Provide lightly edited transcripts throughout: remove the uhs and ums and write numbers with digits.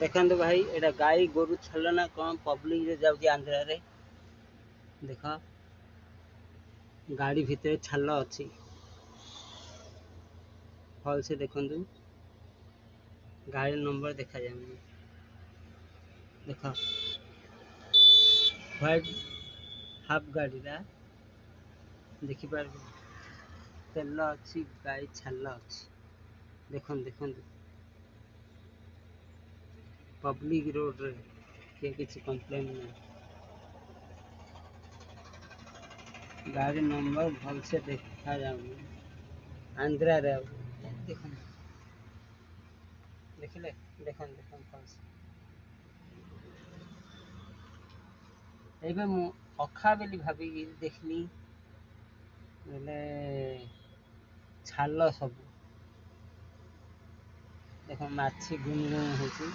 देखो भाई एटा गाई गोरु छल ना कौन पब्लिक रे जाउची आंध्रा रे देख गाड़ी भितर छाल अच्छी भल से देखु गाड़ी नंबर देखा जाए देख व्हाइट हाफ गाड़ी रा देखिपार तेल अच्छी गाई छाल अच्छी देखु पब्लिक रोड रे किए किसी कंप्लेन नहीं गाड़ी नंबर भल से देखा जाऊनी आंध्रा रे देख देखिले देखन भल से एबे मु अखा बेली भाभी देखली बोले छाल सब देख माछी गुम होची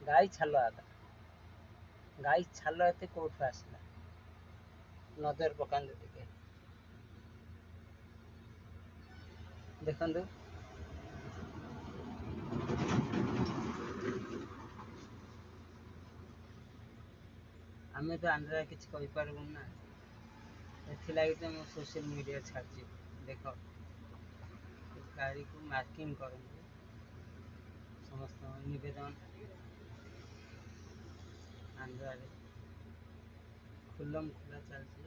गाई छाल आगा गाई छाल एते कोठू आसला नजर पकांदे टिके देखंदु आमे तो आंध्रा किसी कहि पारबो ना एथिलागि तो मो सोशल मीडिया छाड़ी देख गाड़ी को मार्किंग करंतु समस्त निवेदन आंध्रा रे खुल्लम खुला चलती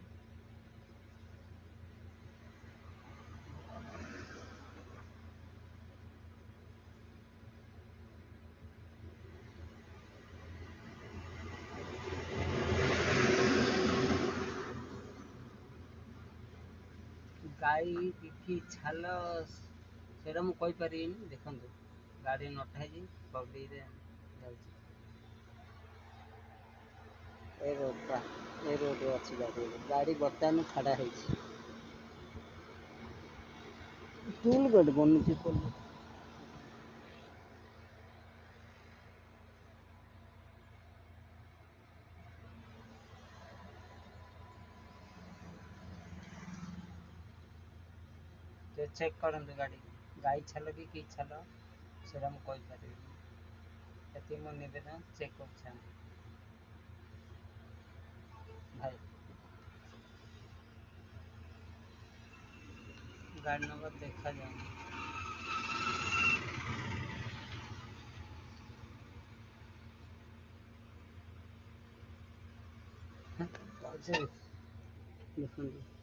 गाई कि छाल सेटा मु कहि परिनी देखंतु गाड़ी नटा है पब्लिक रे जाउची ए रोड रे अच्छी गाड़ी बर्तमान छाड़ा है टूल गेट बनुची चेक करंतु गाड़ी गाई छाल कि छाल सेटा मु कहि परिनी एति मो निवेदन चेक कर भाई गाड़ी नंबर देखा जाए देखो